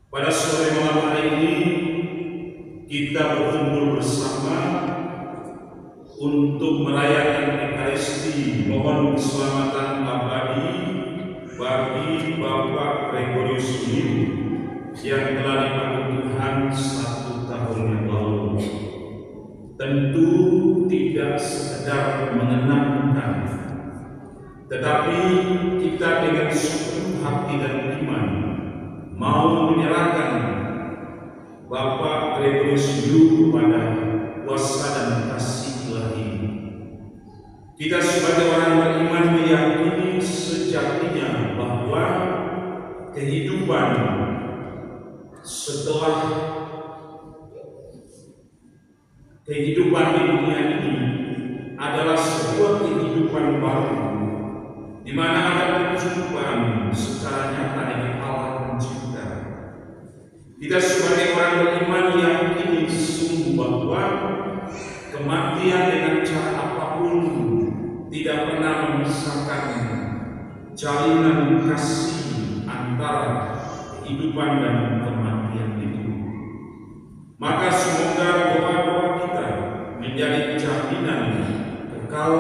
Pada sore malam hari ini kita berkumpul bersama untuk merayakan Ekaristi, mohon keselamatan abadi bagi Bapak Gregorius Liu yang telah dipanggil Tuhan 1 tahun yang lalu. Tentu tidak sekedar mengenangkan, tetapi kita dengan sepenuh hati dan iman mau menyerahkan Bapak Gregorius Liu kepada kuasa dan kasih Ilahi. Kita sebagai orang beriman meyakini sejatinya bahwa kehidupan setelah kehidupan di dunia ini adalah sebuah kehidupan baru, di mana ada perjumpaan secara nyata dengan Allah Pencipta. Kita sebagai orang beriman yakini sungguh bahwa kematian dengan cara apapun tidak pernah memisahkan jalinan kasih antara kehidupan dan kematian itu. Maka semoga doa-doa kita menjadi jaminan kekal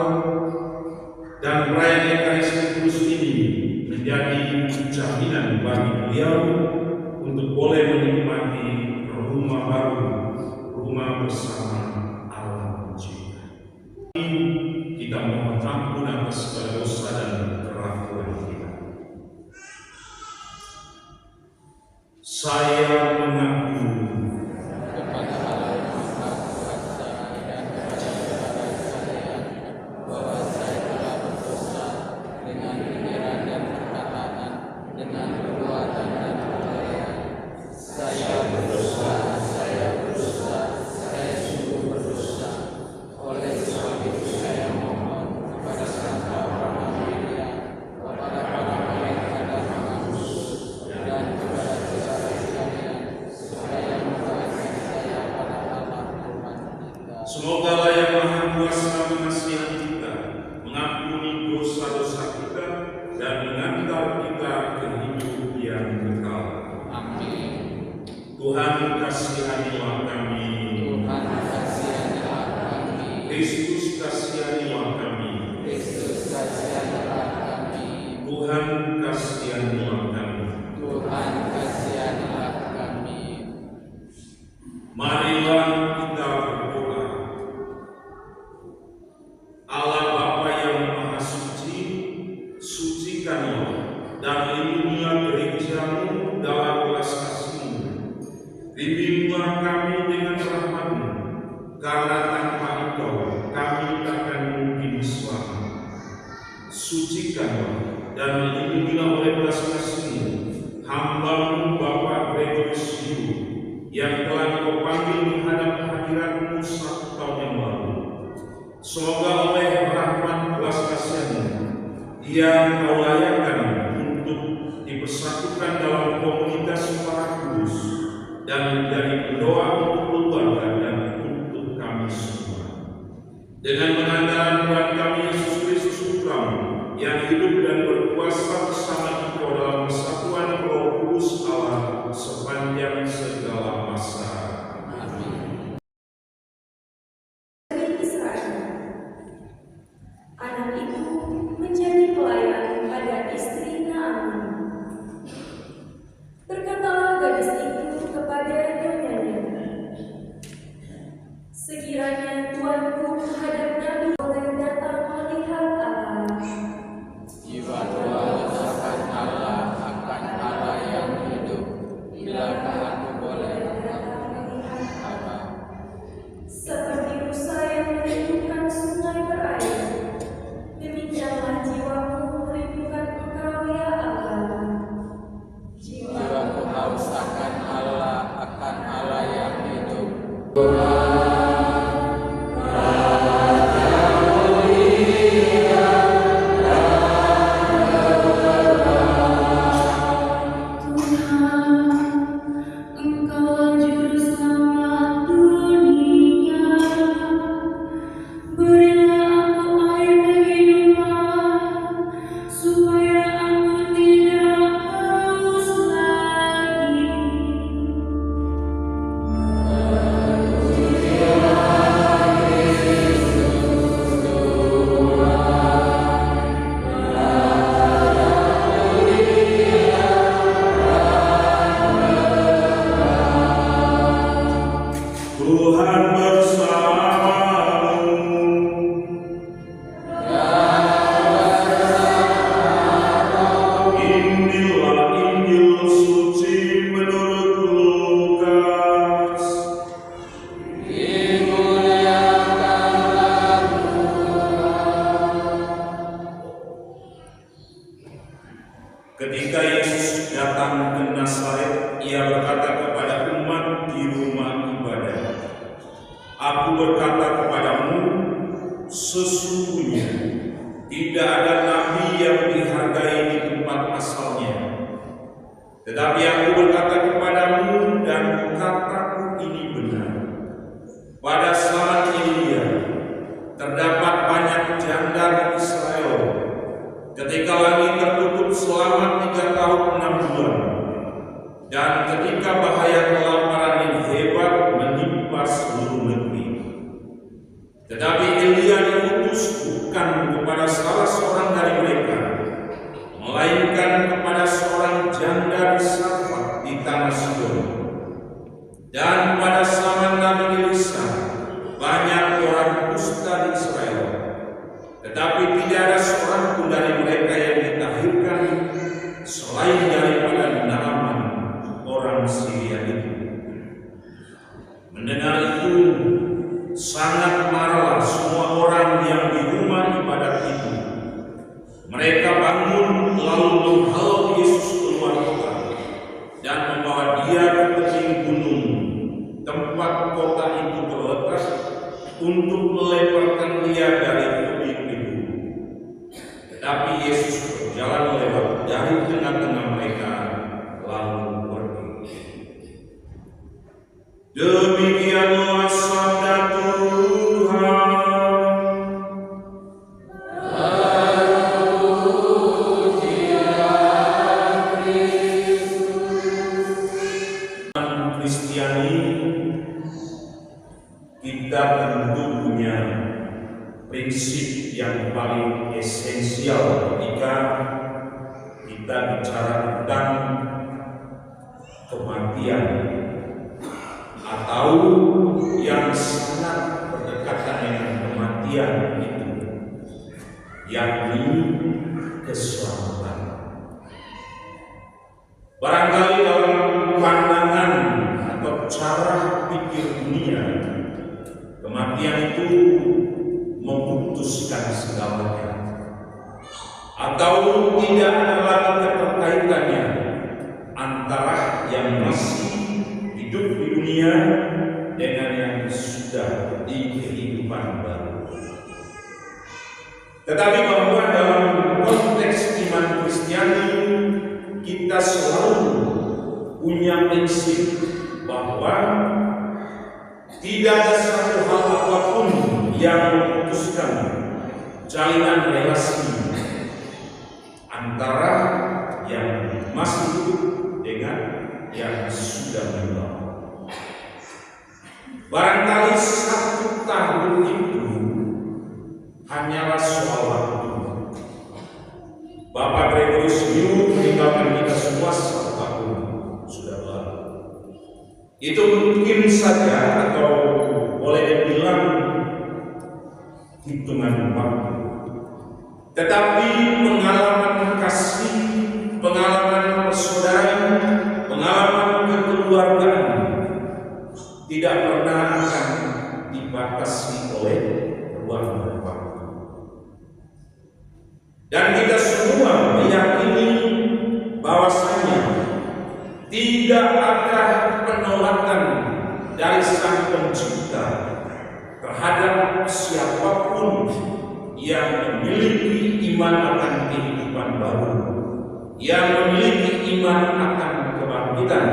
dan perayaan Ekaristi Kudus ini menjadi jaminan bagi beliau untuk boleh menikmati rumah baru, rumah bersama Allah Pencipta. Kita mohon ampun atas segala dosa dan keraguan kita. Saya mengaku kepada Allah Maha Kuasa dan kepada saya bahwa saya telah berdosa dengan pikiran dan perkataan, dengan perbuatan dan perbuatan. Saya berdosa, saya sungguh berdosa. Oleh sebab itu saya mohon kepada Santa Roma Maria, kepada para malaikat dan manusia, dan kepada kita sekalian, supaya membantu saya pada Allah Tuhan kita. semoga Allah yang Maha Kuasa mengasihi kita, mengampuni dosa-dosa kita, dan mengantar kita ke hidup yang kekal. Amin. Tuhan kasihanilah kami. Tuhan kasihanilah kami. Kristus kasihanilah kami. Kristus kasihanilah kami. Tuhan kasihanilah kami. Tuhan kasihanilah kami. Marilah kita berdoa. Allah Bapa yang Maha Suci, sucikanlah dan lindungilah gereja-Mu dalam belas kasih-Mu. Bimbinglah kami dengan rahmat-Mu, karena tanpa Engkau kami takkan mungkin selamat. Sucikanlah dan lindungilah oleh belas kasih-Mu hamba-Mu Bapak Gregorius Liu yang telah Kau panggil menghadap hadirat-Mu 1 tahun yang lalu. Semoga oleh rahmat belas kasih-Mu Dia Kau layakkan untuk dipersatukan dalam komunitas para kudus dan menjadi pendoa untuk keluarga dan untuk kami semua. Dengan pengantaran Tuhan kami Yesus Kristus Putra-Mu yang hidup dan berkuasa bersama Engkau dalam persatuan Roh Kudus Allah sepanjang segala masa. Amin. Anak itu menjadi pelayan pada istri Naamani. Berkatalah gadis itu kepada nyonyanya, sekiranya tuanku menghadap Nabi boleh datang melihat Allah. Jiwa Tuhan akan Allah yang hidup. Bilakah aku boleh datang melihat Allah? Seperti rusa yang merindukan sungai berair, demikianlah jiwaku merindukan Engkau ya Allah. Jiwaku haus akan Allah yang hidup. Supaya aku tidak haus lagi. Tuhan bersamamu. Inilah Injil suci menurut Lukas. Ketika Yesus datang ke Nazaret, ia berkata kepada umat di rumah ibadah, "Aku berkata kepadamu, sesungguhnya tidak ada nabi yang dihargai di tempat asalnya. Tetapi aku berkata kepadamu, dan kataku ini benar, pada zaman Elia terdapat banyak janda di Israel, ketika langit tertutup selama 3 tahun 6 bulan, dan ketika bahaya kelaparan yang hebat menimpa seluruh negeri. Tetapi Elia diutus bukan kepada salah seorang dari mereka, melainkan kepada seorang janda di Sarfat di tanah Sidon. Dan pada zaman Nabi Elisa banyak orang kusta di Israel, tetapi tidak ada seorang pun dari mereka yang ditahirkan selain daripada Naaman orang Syria itu." Mendengar itu, sangat marah semua orang yang di rumah ibadat itu. Mereka bangun lalu menghalau Yesus keluar kota dan membawa dia ke tebing gunung tempat kota itu terletak, untuk melemparkan dia dari tebing itu. Tetapi Yesus berjalan lewat dari tengah-tengah mereka lalu pergi. Demikianlah sabda Tuhan. Kristiani, kita tentu punya prinsip yang paling esensial ketika kita bicara tentang kematian, atau yang sangat berdekatan dengan kematian itu, yakni keselamatan. Barangkali dalam pandangan atau cara pikir dunia, kematian itu memutuskan segalanya, atau tidak ada lagi keterkaitannya antara yang masih hidup di dunia dengan yang sudah di kehidupan baru. Tetapi bahwa dalam konteks iman Kristiani, kita selalu punya prinsip bahwa tidak ada satu hal apapun yang memutuskan jalinan relasi antara yang masih hidup dengan yang sudah meninggal. Barangkali 1 tahun itu hanyalah soal waktu. Bapak Gregorius Hiu meninggalkan kita semua 1 tahun sudah lalu. Itu mungkin saja, atau boleh dibilang hitungan waktu. Tetapi pengalaman kasih, pengalaman persaudaraan, pengalaman kekeluargaan tidak pernah akan dibatasi oleh ruang dan waktu. Dan kita semua meyakini bahwasanya tidak ada penolakan dari Sang Pencipta terhadap siapapun yang memiliki iman akan kehidupan baru, yang memiliki iman akan kebangkitan,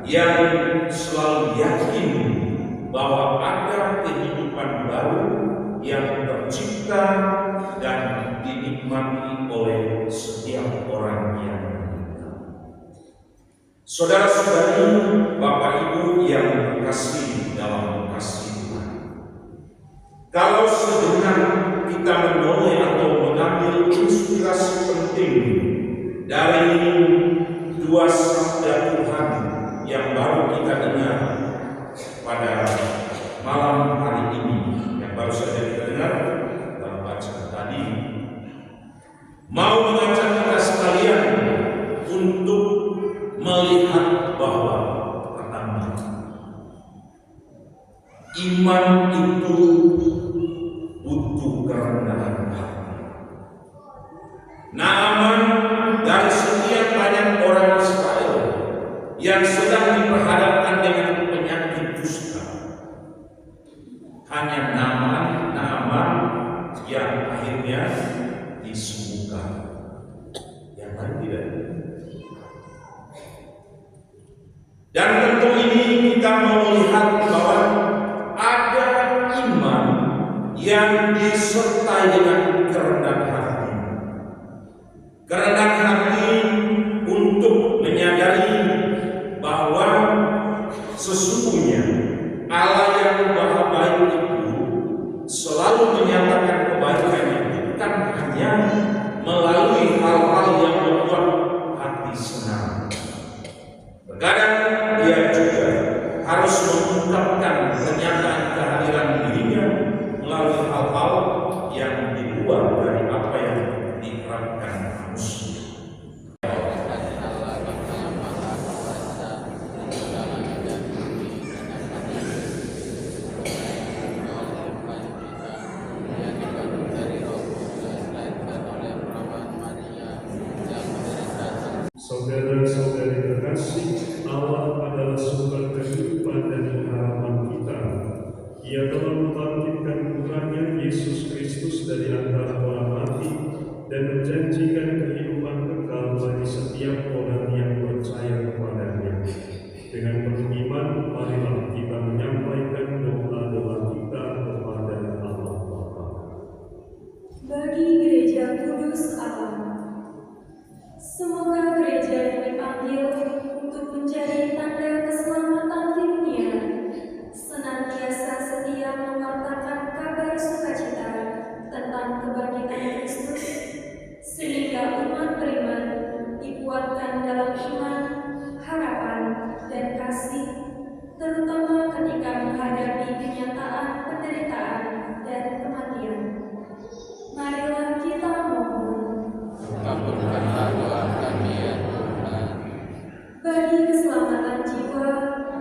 yang selalu yakin bahwa ada kehidupan baru yang tercipta dan dinikmati oleh setiap orang yang meninggal. Saudara-saudari, Bapak Ibu yang terkasih dalam kasih Tuhan, kalau sejenak kita menoleh atau mengambil inspirasi penting dari 2 sabda Tuhan yang baru kita dengar pada malam hari ini yang baru saja kita dengar dalam bacaan tadi, mau mengajak kita sekalian untuk melihat bahwa pertama, iman itu butuh kerendahan hati. Naaman dari sekian banyak orang Israel yang sedang diperhadapkan dengan penyakit kusta, hanya Naaman yang akhirnya disembuhkan, yang lain tidak. Dan tentu ini kita mau melihat bahwa ada iman yang disertai dengan kerendahan hati. Kerendahan hati untuk menyadari bahwa sesungguhnya Allah yang Maha Baik itu selalu menyatakan kebaikannya bukan hanya melalui hal-hal yang membuat hati senang. Terkadang dia juga harus mengungkapkan kenyataan kehadiran dirinya melalui hal-hal yang di luar dari apa yang diharapkan manusia. Saudara-saudari terkasih, Allah adalah sumber kehidupan dan pengharapan kita. Ia telah membangkitkan putranya Yesus Kristus dari antara orang mati dan menjanjikan kehidupan kekal bagi setiap orang yang percaya kepadanya. Dengan penuh iman, marilah kita menyampaikan doa-doa kita kepada Allah Bapa. Bagi Gereja Kudus Allah, semoga gereja yang dipanggil untuk menjadi tanda keselamatan di dunia senantiasa setia mewartakan kabar sukacita tentang kebangkitan Kristus, sehingga umat beriman dikuatkan dalam iman, harapan, dan kasih, terutama ketika menghadapi kenyataan penderitaan dan kematian. Marilah kita mohon. Kabulkanlah doa kami ya Tuhan. Bagi keselamatan jiwa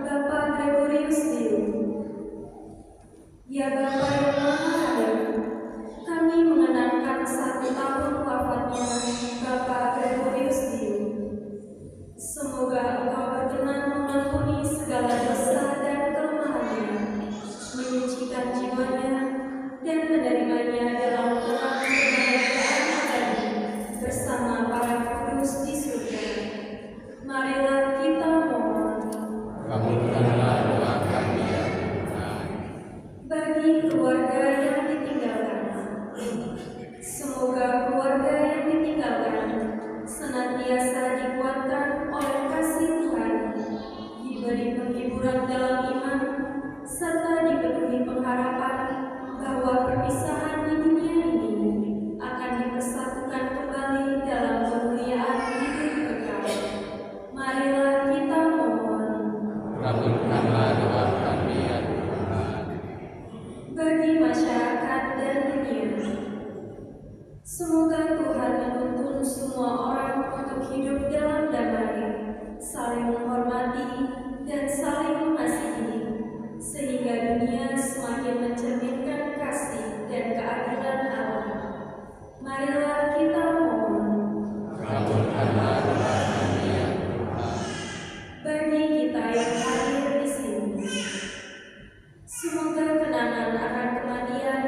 Bapak Gregorius Dio. Ya Bapa yang Maha Adil, kami mengenangkan 1 tahun wafatnya Bapak Gregorius Dio. Semoga Engkau berkenan mengampuni segala dosa dan kelemahannya, menyucikan jiwanya, dan menerimanya dalam terang kebahagiaan abadi bersama para kudus di surga. Marilah kita mohon. Kabulkanlah doa kami ya Tuhan. Bagi keluarga yang ditinggalkan, semoga keluarga yang ditinggalkan senantiasa dikuatkan oleh kasih Tuhan, diberi penghiburan dalam iman, serta dipenuhi pengharapan bahwa perpisahan di dunia ini akan dipersatukan kembali dalam kemuliaan hidup kekal. Marilah kita mohon. Kabulkanlah doa kami ya Tuhan. Bagi masyarakat dan dunia, semoga Tuhan menuntun semua orang untuk hidup dalam damai, saling menghormati, dan saling mengasihi, sehingga dunia semakin mencerminkan kasih dan keadilan Allah. Marilah kita mohon. Kabulkanlah doa kami ya Tuhan. Bagi kita yang hadir di sini, semoga kenangan akan kematian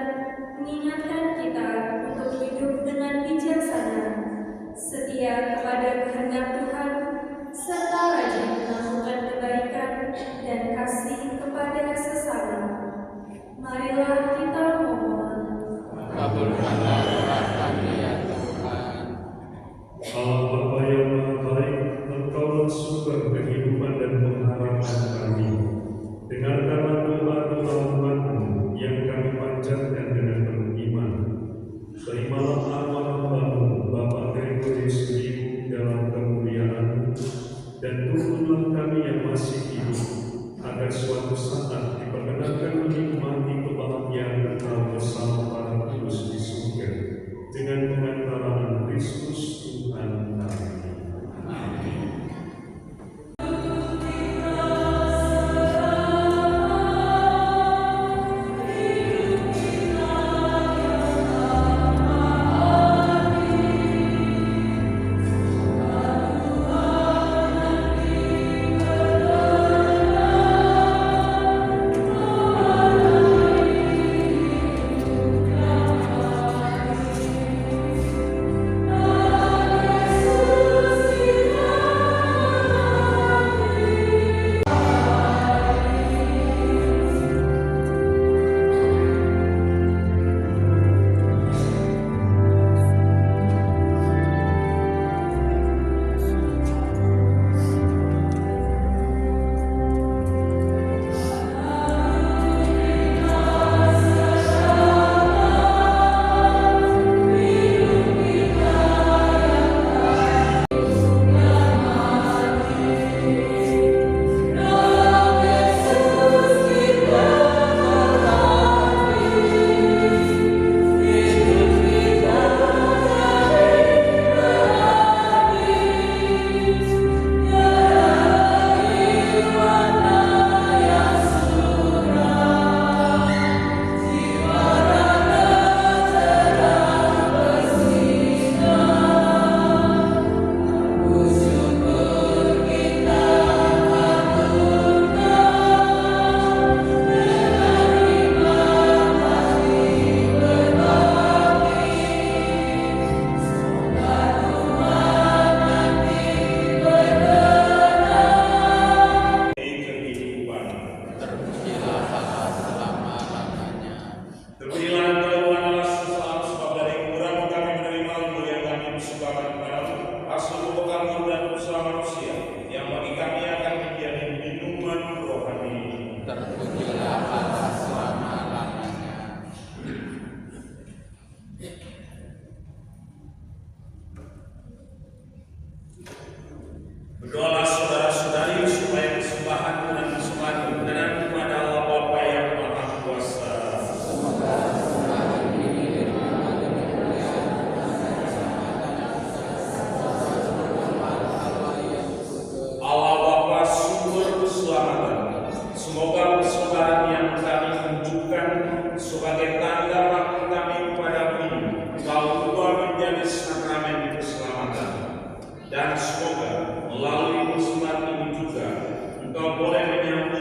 mengingatkan kita untuk hidup dengan bijaksana, setia kepada kehendak Tuhan, serta rajin melakukan kebaikan dan kasih kepada sesama. Marilah kita mohon. Kabulkanlah doa kami ya Tuhan. Allah Bapa yang Maha Baik, Engkau sumber kehidupan dan pengharapan kami. Dengarkanlah doa-doa umat-Mu yang kami panjatkan dengan penuh iman. Terimalah amal hamba-Mu, Bapak Gregorius Dio, dalam kemuliaan, dan tuntunlah kami yang masih hidup, agar suatu saat diperkenankan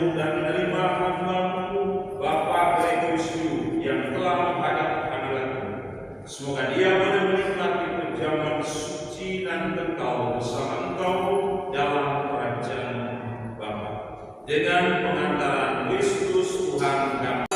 menyebut dan menerima hamba-Mu Bapak Gregorius yang telah menghadap hadirat-Mu. Semoga dia boleh menikmati perjamuan suci dan kekal bersama Engkau dalam kerajaan Bapa. Dengan pengantaran Kristus Tuhan kami.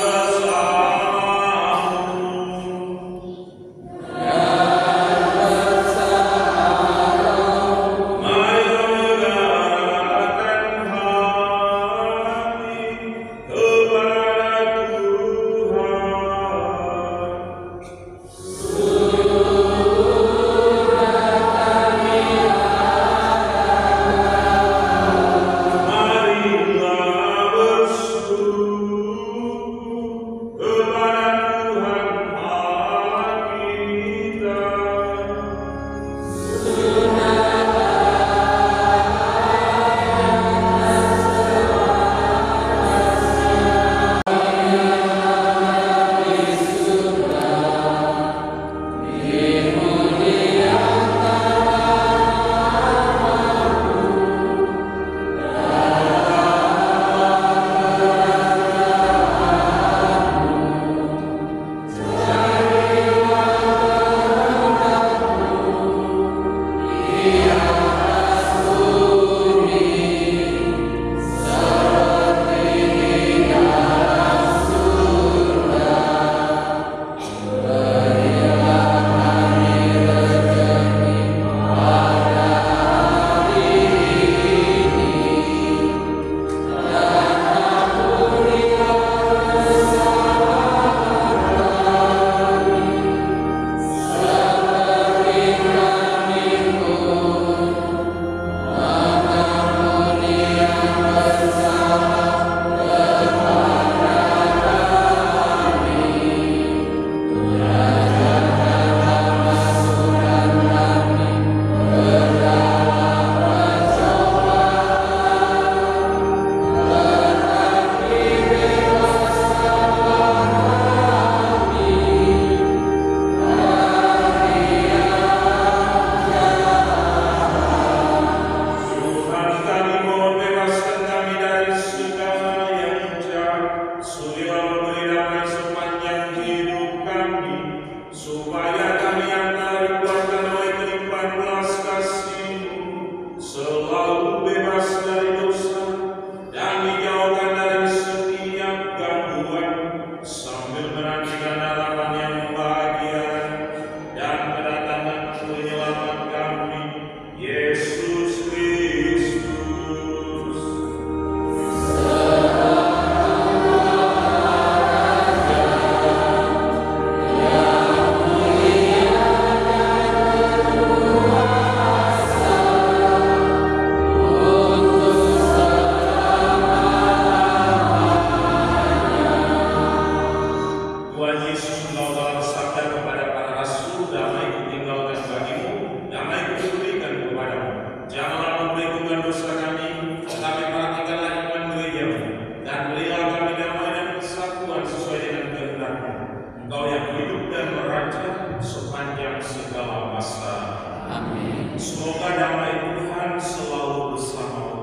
Semoga damai Tuhan selalu bersama-mu.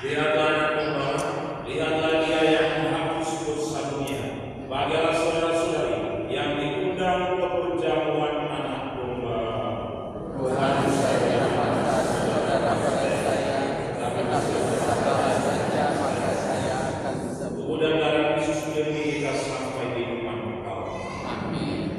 Lihatlah anak domba, lihatlah dia yang menghapus dosa dunia. Bahagialah saudara-saudari yang diundang ke perjamuan anak domba. Tuhan saya maka saudara pada saya, tapi kasih bersabar saja maka saya akan sembuh. Tubuh dan darah Kristus demi kita sampai di depan Engkau. Amin.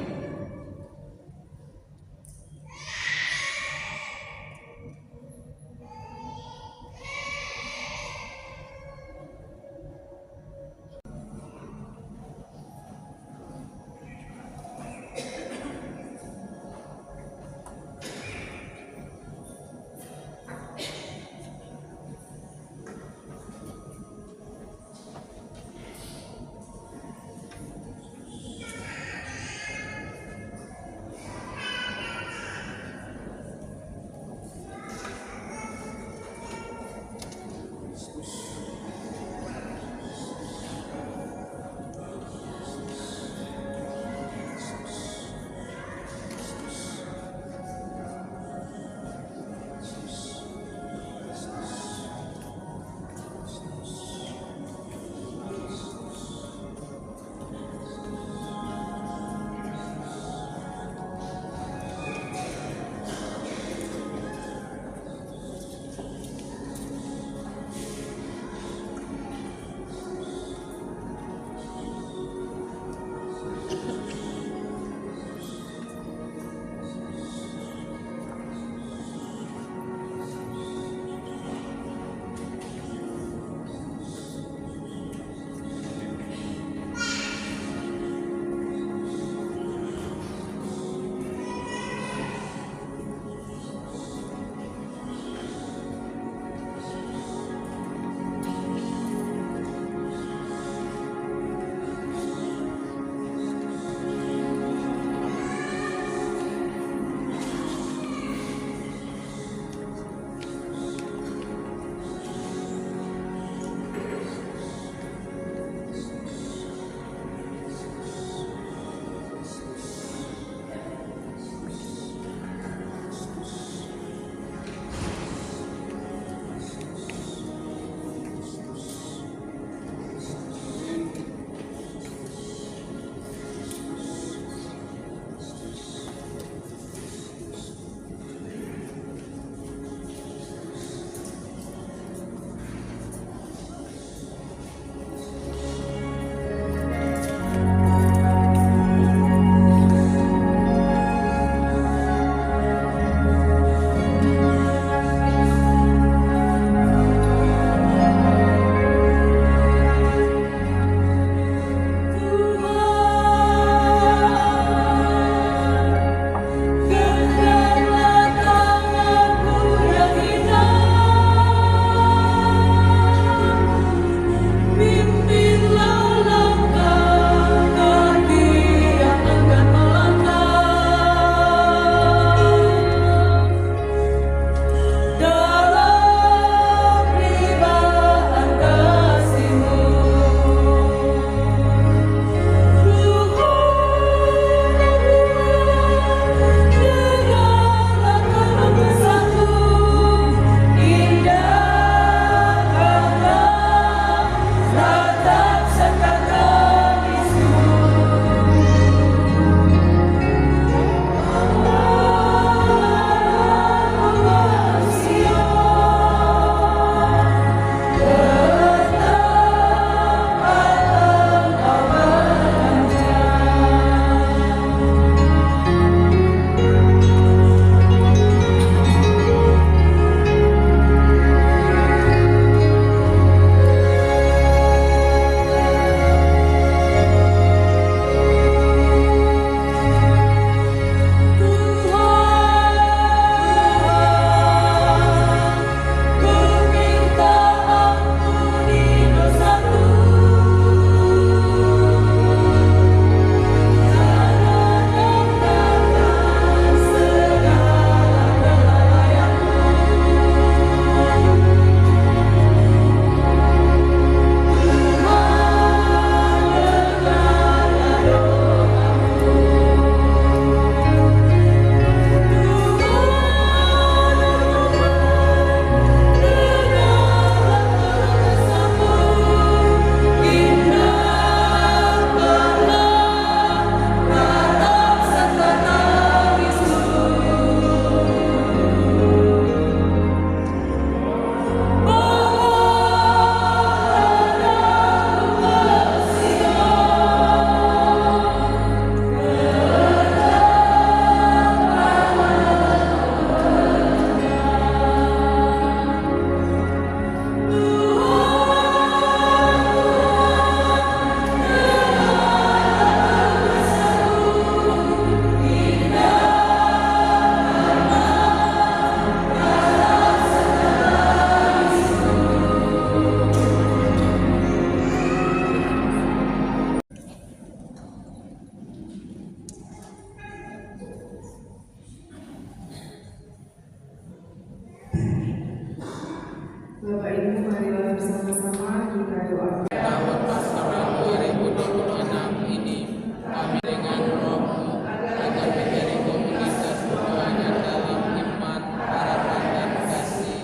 Bapak Ibu, marilah bersama-sama kita doakan. Tahun Paskah 2026 ini, kami dengan roh agar menjadi komunitas berdoanya dalam iman, harapan, dan kasih.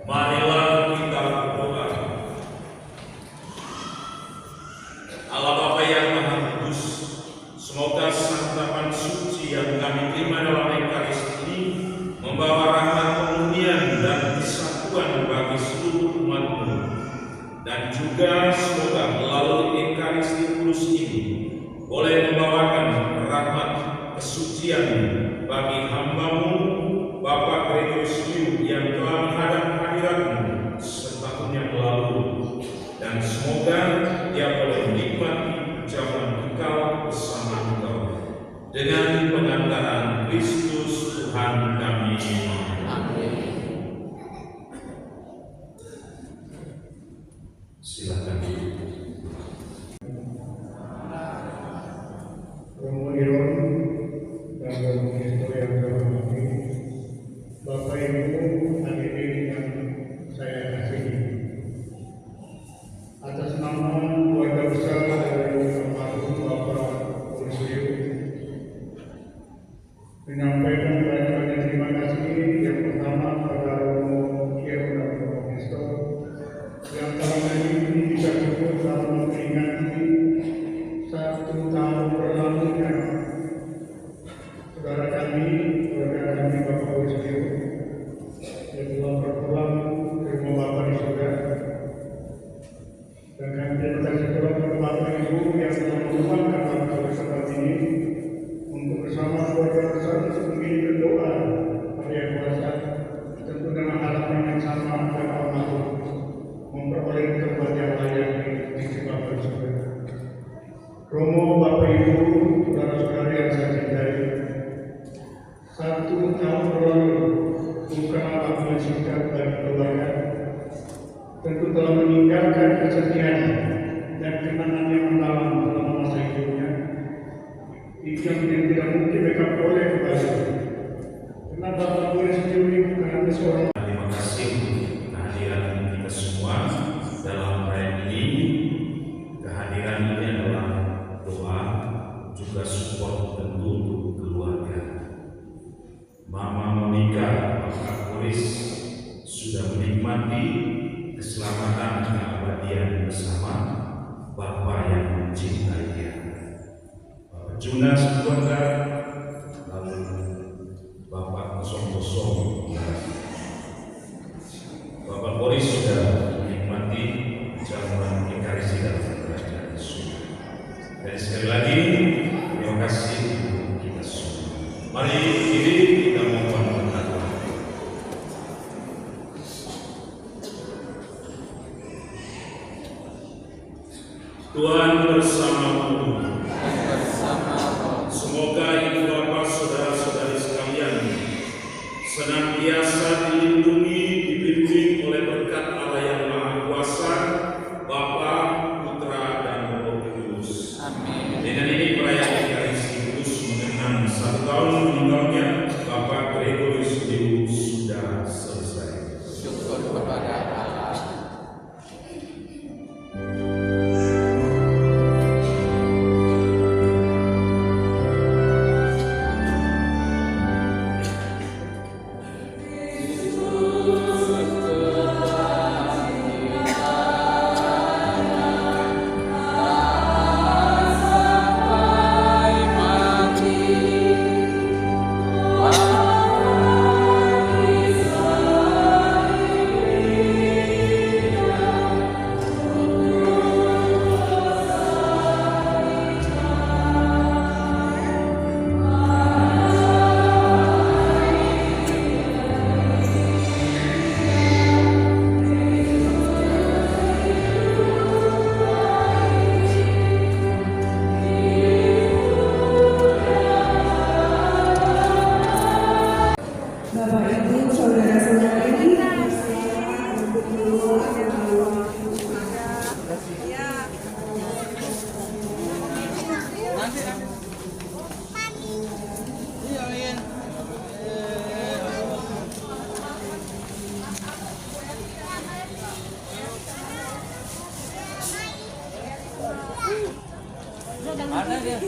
Marilah kita berdoa. Allah Bapa yang Maha Kudus, semoga santapan suci yang kami terima dalam Ekaristi ini membawa rahmat kemunian dan kesatuan bagi seluruh umat-Mu, dan juga semoga melalui Ekaristi Kudus ini boleh membawakan rahmat kesucian bagi hamba-Mu Bapak Gregorius Liu yang telah menghadap hadirat-Mu setahun yang lalu, dan semoga dia boleh menikmati zaman kekal bersama Engkau dengan pengantaran Kristus Tuhan kami. Amin. Silakan. Romo Iron dan Romo Kristo yang terhormati, Bapak Ibu hadirin yang saya kasihi, atas nama keluarga besar dari almarhum Bapak Gregorius menyampaikan banyak terima kasih yang pertama kepada Romo Iron dan Romo Kristo yang tahun ini bisa ikut dalam memperingati 1 tahun berlalunya saudara kami, keluarga kami Bapak Gregorius yang telah berpulang ke rumah Bapak di surga. Dan kami terima kasih pula kepada Bapak Ibu yang telah meluangkan waktu seperti ini untuk bersama keluarga besar mengirim berdoa pada yang kuasa, tentu dengan harapan yang sama dan almarhum memperoleh tempat yang layak di sisi Bapak di surga. Romo, Bapak Ibu, saudara-saudari yang saya cintai, 1 tahun berlalu bukanlah waktu yang singkat bagi keluarga. Tentu telah meninggalkan kesedihan dan kenangan yang mendalam dalam masa hidupnya. Itu yang tidak mungkin mereka boleh kembali. Karena Bapak Gregorius sendiri bukan hanya seorang. Terima kasih untuk kehadiran kita semua dalam perayaan ini. Kehadiran ini adalah doa, juga support tentu untuk keluarga. Mama Monica, Bapak Gregorius sudah menikmati keselamatan keabadian bersama Bapa yang mencintai dia. Bapak Junas keluarga, lalu Bapak 00. Bapak Boris sudah menikmati jamuan Ekaristi dalam kerajaan surga. Dan sekali lagi terima kasih untuk kita semua. Mari ini kita mohon berdoa. Tuhan bersamamu. Semoga ibu bapak saudara-saudari sekalian senantiasa dilindungi, dibimbing oleh berkat Allah yang Maha Kuasa, Bapa, Putra, dan Roh Kudus. Amin. Dengan ini perayaan Ekaristi Kudus mengenang 1 tahun meninggalnya Bapak Gregorius Liu sudah selesai. Syukur kepada Allah. Mana dia?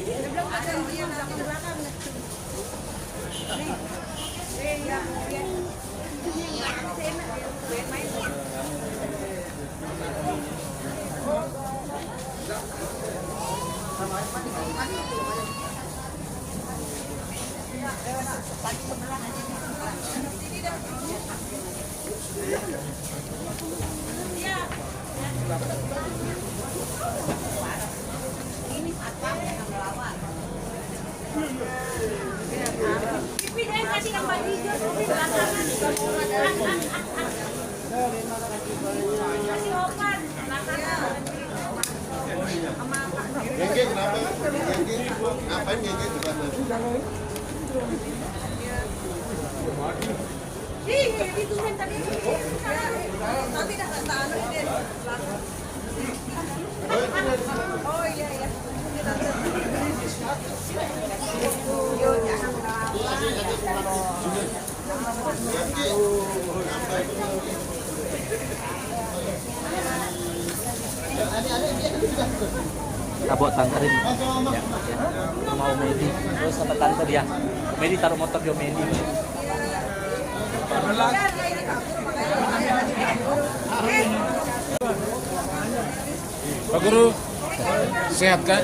Gengge kenapa? Gengge ngapain gengge di sana? Itu kan tadi tapi dah tak tahu dia. Oh iya iya. Yo jangan Abot tanterin ya, rumah Omedi terus sama tante dia Omedi taruh motor di Omedi. Pak Guru, sehat kan?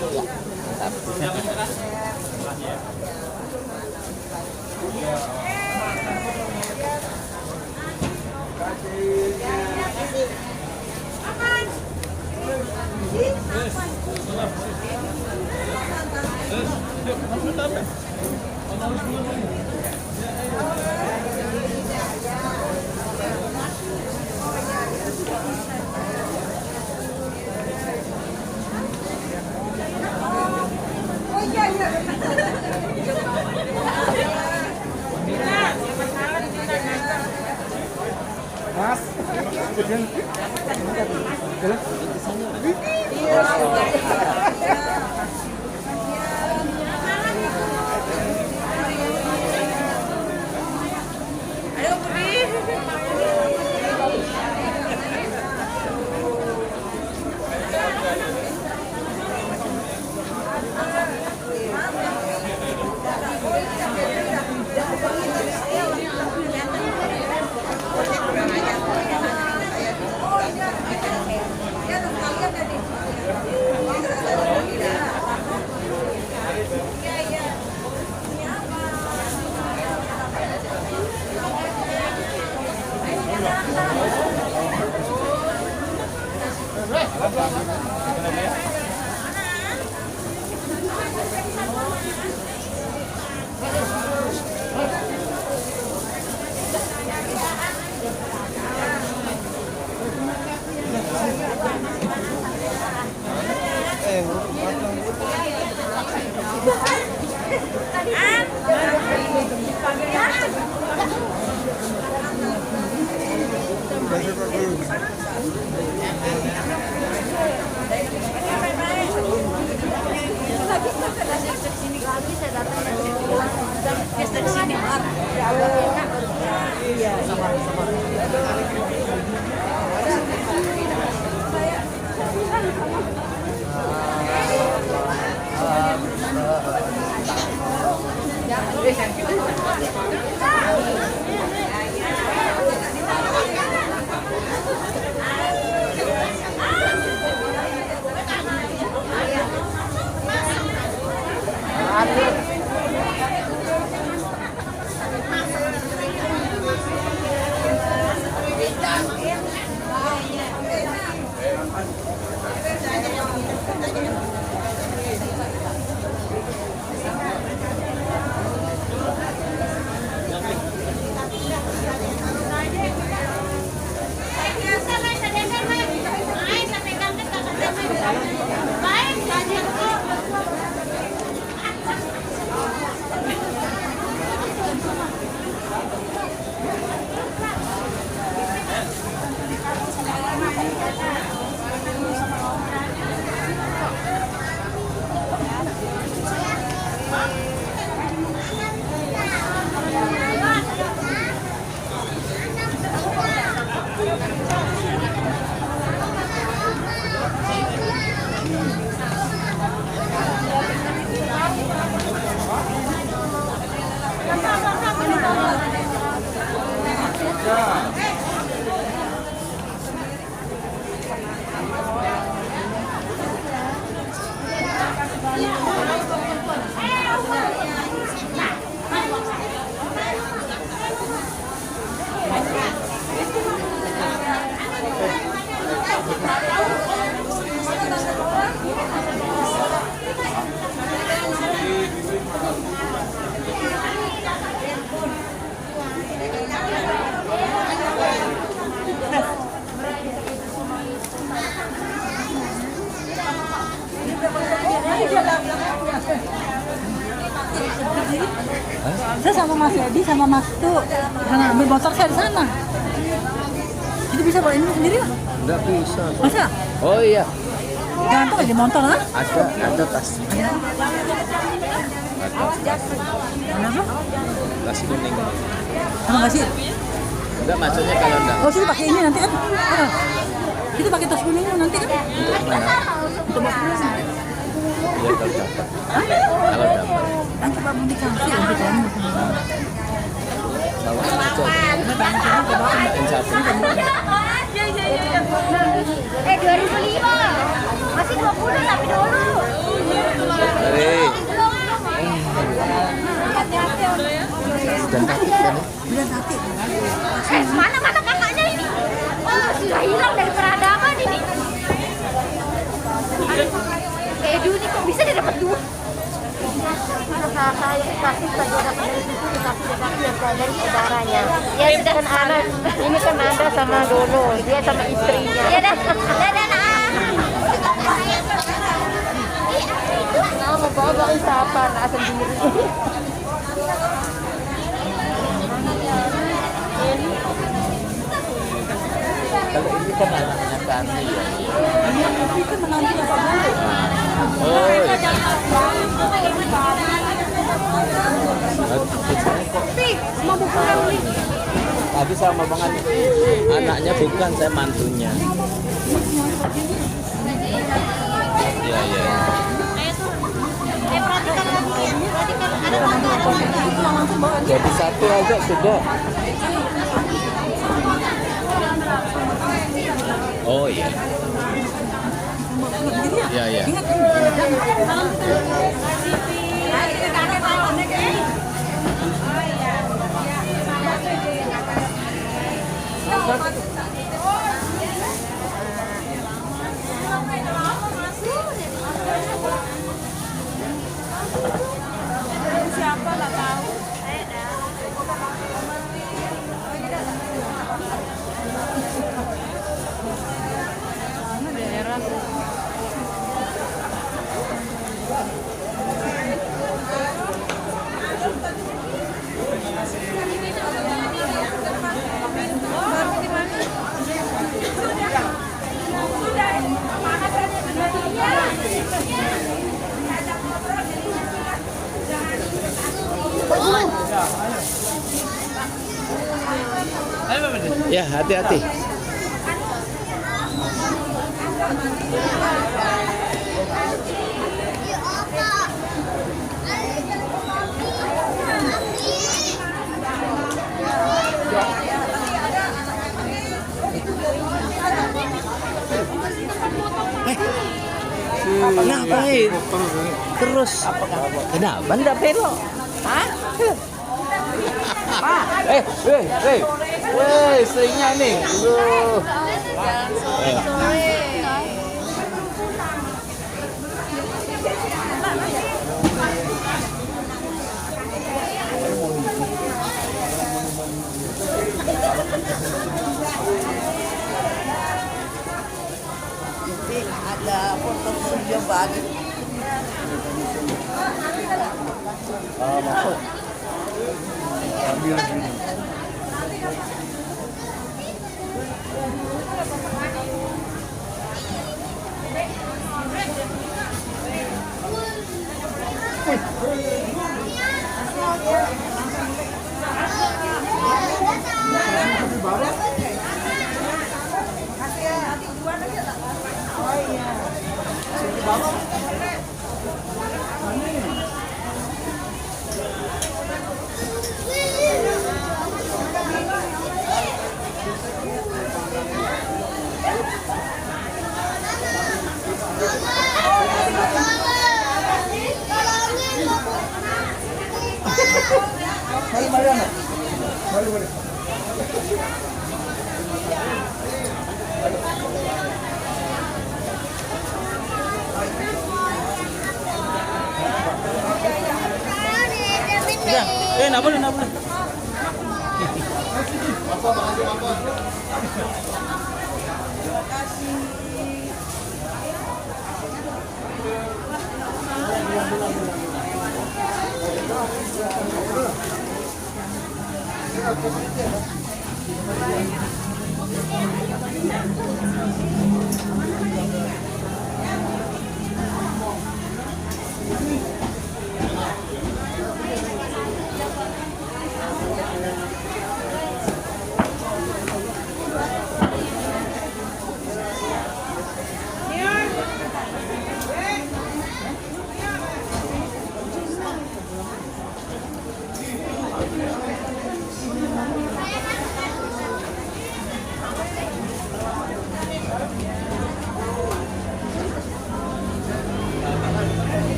Oh iya iya. Mas, Saya sama Mas Edi sama Mas itu karena ambil motor saya di sana. Jadi bisa bawa ini sendiri lah? Enggak bisa. Masa? Oh iya, Gantung aja motor lah. ada tas. Kenapa? Tas kuning. Mana nggak sih? Enggak, maksudnya kalau enggak. Oh sih pakai ini nanti kan? Itu pakai tas kuning nanti kan? Mana? Untuk bawa pulang. Iya, kalau dapat. Kalau dapat. Kan coba mau dikasih nanti kan? Bawa aja. Tambahin satu. 2005 masih 20 tapi dulu. Hei. Dan kaki kan? Bilang kaki. Mana kakaknya ini? Oh, sudah hilang dari peradaban ini. Edu ini kok bisa dia dapat dua? Karena saya kasih saja dapat dari situ, tetapi dapat dari saudaranya. Ya sudah kan anak, ini kan ada sama Dono, dia sama istrinya. Ya dah, nah, mau bawa siapa? Nak sendiri. Kalau ini kan anaknya kami ya. Ini kan menantu Bapak Bulu. Oh iya. Tadi sama Bang Adi. Anaknya bukan, saya mantunya. Iya, iya. Jadi satu aja sudah. Oh iya. Iya, iya. Siapa nggak tahu? Ya, hati-hati. Ngapain? Terus kenapa ndak belok? Hah? Weh, istrinya nih. Loh. Ada foto studio bagi. Masuk. Nggak boleh. Terima kasih.